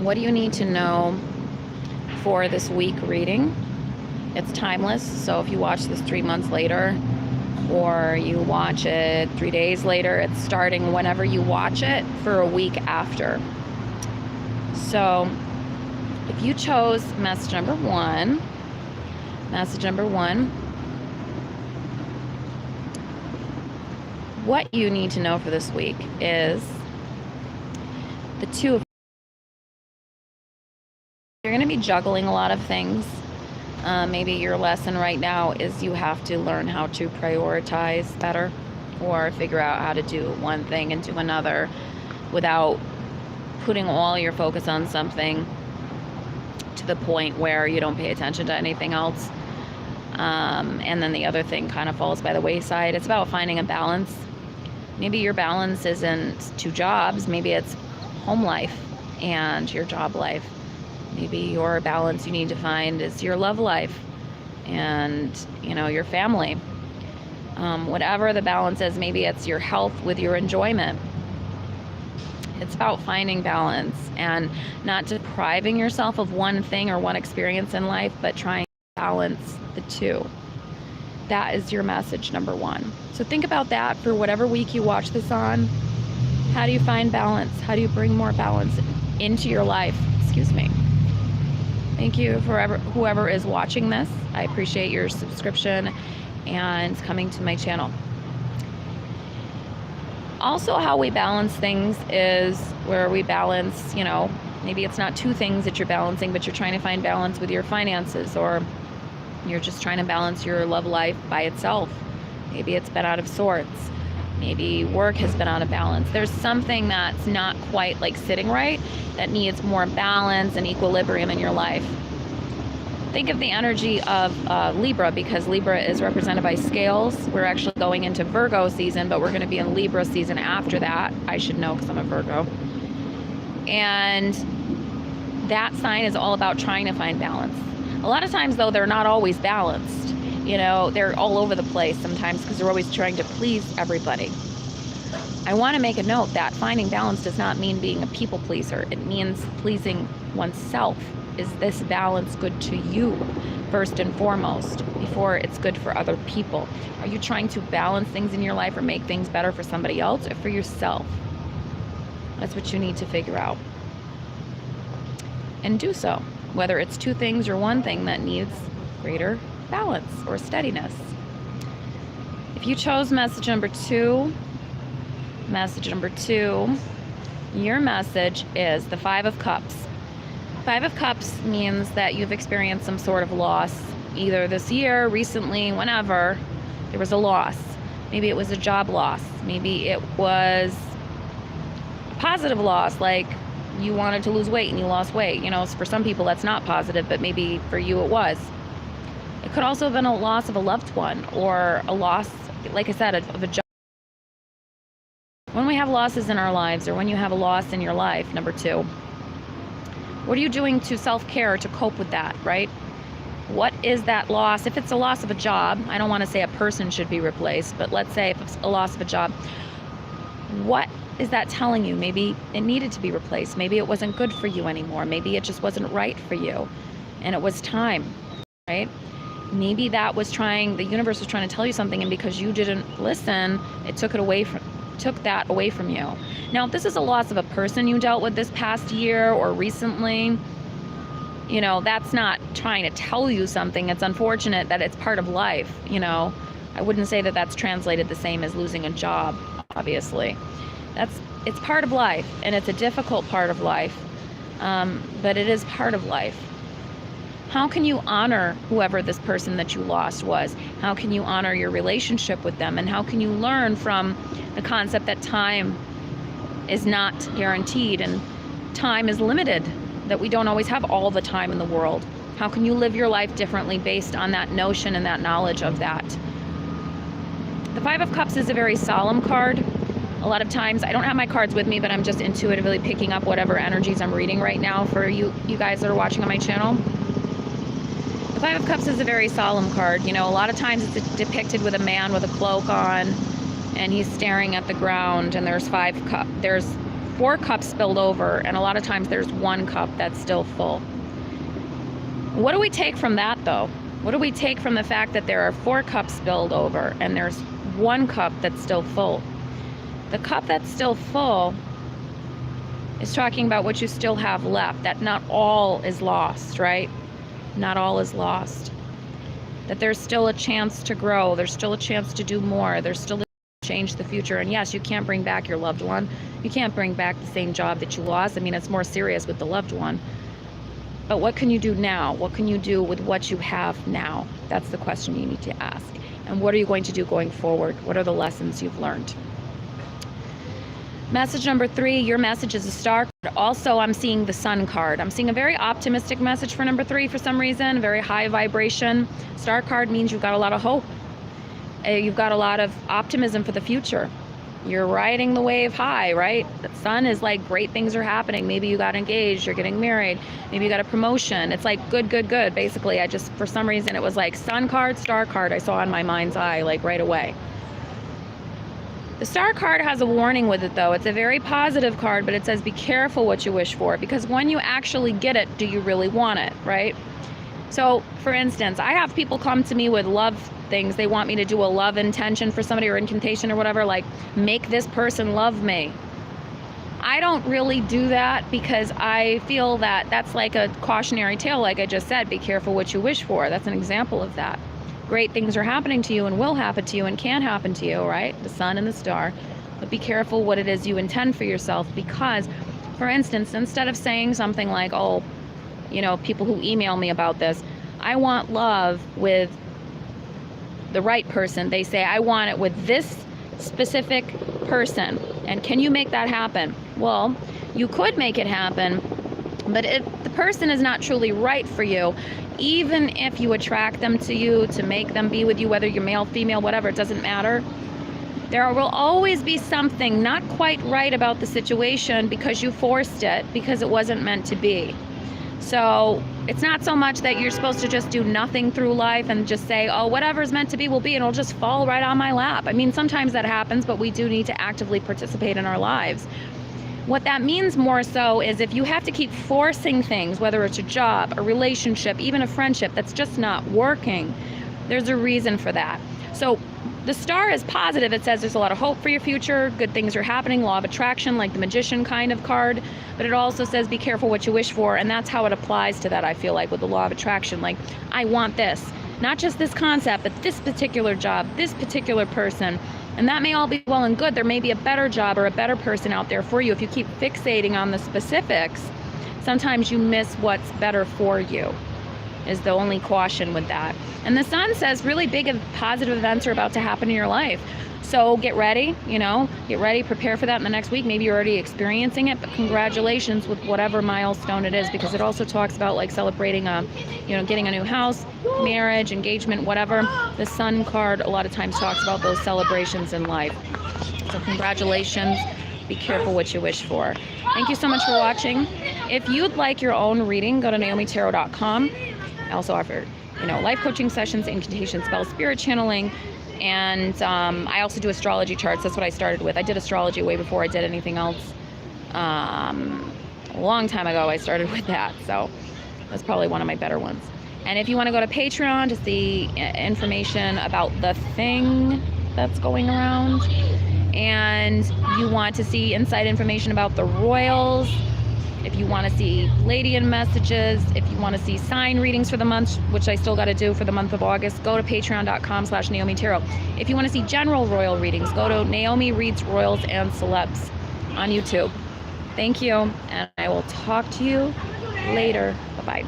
What do you need to know for this week reading? It's timeless, so if you watch this 3 months later or you watch it 3 days later, it's starting whenever you watch it for a week after. So if you chose message number one, what you need to know for this week is the two of you're going to be juggling a lot of things. Maybe your lesson right now is you have to learn how to prioritize better, or figure out how to do one thing and do another without putting all your focus on something to the point where you don't pay attention to anything else. And then the other thing kind of falls by the wayside. It's about finding a balance. Maybe your balance isn't two jobs. Maybe it's home life and your job life. Maybe your balance you need to find is your love life and, your family. Whatever the balance is, maybe it's your health with your enjoyment. It's about finding balance and not depriving yourself of one thing or one experience in life, but trying to balance the two. That is your message number one. So think about that for whatever week you watch this on. How do you find balance? How do you bring more balance into your life? Excuse me. Thank you for whoever is watching this. I appreciate your subscription and coming to my channel. Also, how we balance things is where we balance, maybe it's not two things that you're balancing, but you're trying to find balance with your finances, or you're just trying to balance your love life by itself. Maybe it's been out of sorts. Maybe work has been out of balance. There's something that's not quite sitting right that needs more balance and equilibrium in your life. Think of the energy of Libra, because Libra is represented by scales. We're actually going into Virgo season, but we're going to be in Libra season after that. I should know because I'm a Virgo. And that sign is all about trying to find balance. A lot of times, though, they're not always balanced. They're all over the place sometimes because they're always trying to please everybody. I want to make a note that finding balance does not mean being a people pleaser. It means pleasing oneself. Is this balance good to you first and foremost before it's good for other people? Are you trying to balance things in your life or make things better for somebody else or for yourself? That's what you need to figure out. And do so, whether it's two things or one thing that needs greater balance or steadiness. If you chose message number two, your message is the Five of Cups. Five of Cups means that you've experienced some sort of loss, either this year, recently, whenever there was a loss. Maybe it was a job loss. Maybe it was a positive loss, like you wanted to lose weight and you lost weight. For some people that's not positive, but maybe for you it was. It could also have been a loss of a loved one, or a loss, like I said, of a job. When we have losses in our lives, or when you have a loss in your life, number two, what are you doing to self-care to cope with that, right? What is that loss? If it's a loss of a job, I don't want to say a person should be replaced, but let's say if it's a loss of a job, what is that telling you? Maybe it needed to be replaced. Maybe it wasn't good for you anymore. Maybe it just wasn't right for you, and it was time, right? Maybe that was the universe was trying to tell you something, and because you didn't listen, it took that away from you. Now, if this is a loss of a person you dealt with this past year or recently, that's not trying to tell you something. It's unfortunate that it's part of life. I wouldn't say that that's translated the same as losing a job, obviously. It's part of life, and it's a difficult part of life, but it is part of life. How can you honor whoever this person that you lost was? How can you honor your relationship with them? And how can you learn from the concept that time is not guaranteed and time is limited, that we don't always have all the time in the world? How can you live your life differently based on that notion and that knowledge of that? The Five of Cups is a very solemn card. A lot of times, I don't have my cards with me, but I'm just intuitively picking up whatever energies I'm reading right now for you guys that are watching on my channel. The Five of Cups is a very solemn card. A lot of times it's depicted with a man with a cloak on, and he's staring at the ground, and there's 4 cups spilled over, and a lot of times there's 1 cup that's still full. What do we take from that, though? What do we take from the fact that there are 4 cups spilled over and there's 1 cup that's still full? The cup that's still full is talking about what you still have left, that not all is lost, right? Not all is lost. That there's still a chance to grow, there's still a chance to do more, there's still a chance to change the future. And yes, you can't bring back your loved one. You can't bring back the same job that you lost. I mean, it's more serious with the loved one. But what can you do now? What can you do with what you have now? That's the question you need to ask. And what are you going to do going forward? What are the lessons you've learned? Message number 3, your message is a star card. Also, I'm seeing the sun card. I'm seeing a very optimistic message for number 3 for some reason, very high vibration. Star card means you've got a lot of hope. You've got a lot of optimism for the future. You're riding the wave high, right? The sun is like great things are happening. Maybe you got engaged, you're getting married, maybe you got a promotion. It's like good, good, good. Basically, I just, for some reason, it was like sun card, star card. I saw in my mind's eye, like right away. The star card has a warning with it, though. It's a very positive card, but it says be careful what you wish for, because when you actually get it, do you really want it, right? So, for instance, I have people come to me with love things. They want me to do a love intention for somebody or incantation or whatever, like make this person love me. I don't really do that because I feel that that's like a cautionary tale, like I just said, be careful what you wish for. That's an example of that. Great things are happening to you and will happen to you and can happen to you, right? The sun and the star. But be careful what it is you intend for yourself, because, for instance, instead of saying something like, oh, you know, people who email me about this, I want love with the right person. They say, I want it with this specific person. And can you make that happen? Well, you could make it happen, but if the person is not truly right for you, even if you attract them to you to make them be with you, whether you're male, female, whatever, it doesn't matter. There will always be something not quite right about the situation because you forced it, because it wasn't meant to be. So it's not so much that you're supposed to just do nothing through life and just say, oh, whatever's meant to be will be, and it'll just fall right on my lap. I mean, sometimes that happens, but we do need to actively participate in our lives. What that means more so is if you have to keep forcing things, whether it's a job, a relationship, even a friendship that's just not working, there's a reason for that. So the star is positive. It says there's a lot of hope for your future, good things are happening, law of attraction, like the magician kind of card. But it also says be careful what you wish for, and that's how it applies to that, I feel like, with the law of attraction. Like, I want this, not just this concept, but this particular job, this particular person. And that may all be well and good. There may be a better job or a better person out there for you. If you keep fixating on the specifics, sometimes you miss what's better for you, is the only caution with that. And the sun says really big and positive events are about to happen in your life. So get ready, get ready, prepare for that in the next week. Maybe you're already experiencing it, but congratulations with whatever milestone it is, because it also talks about like celebrating getting a new house, marriage, engagement, whatever. The sun card a lot of times talks about those celebrations in life. So congratulations. Be careful what you wish for. Thank you so much for watching. If you'd like your own reading, go to naomitarot.com. I also offer, life coaching sessions, incantation, spell, spirit channeling, and I also do astrology charts. That's what I started with. I did astrology way before I did anything else. A long time ago, I started with that, so that's probably one of my better ones. And if you want to go to Patreon to see information about the thing that's going around, and you want to see inside information about the royals, if you want to see Pleiadian messages, if you want to see sign readings for the month, which I still got to do for the month of August, go to patreon.com/Naomi Tarot. If you want to see general royal readings, go to Naomi Reads Royals and Celebs on YouTube. Thank you, and I will talk to you later. Bye-bye.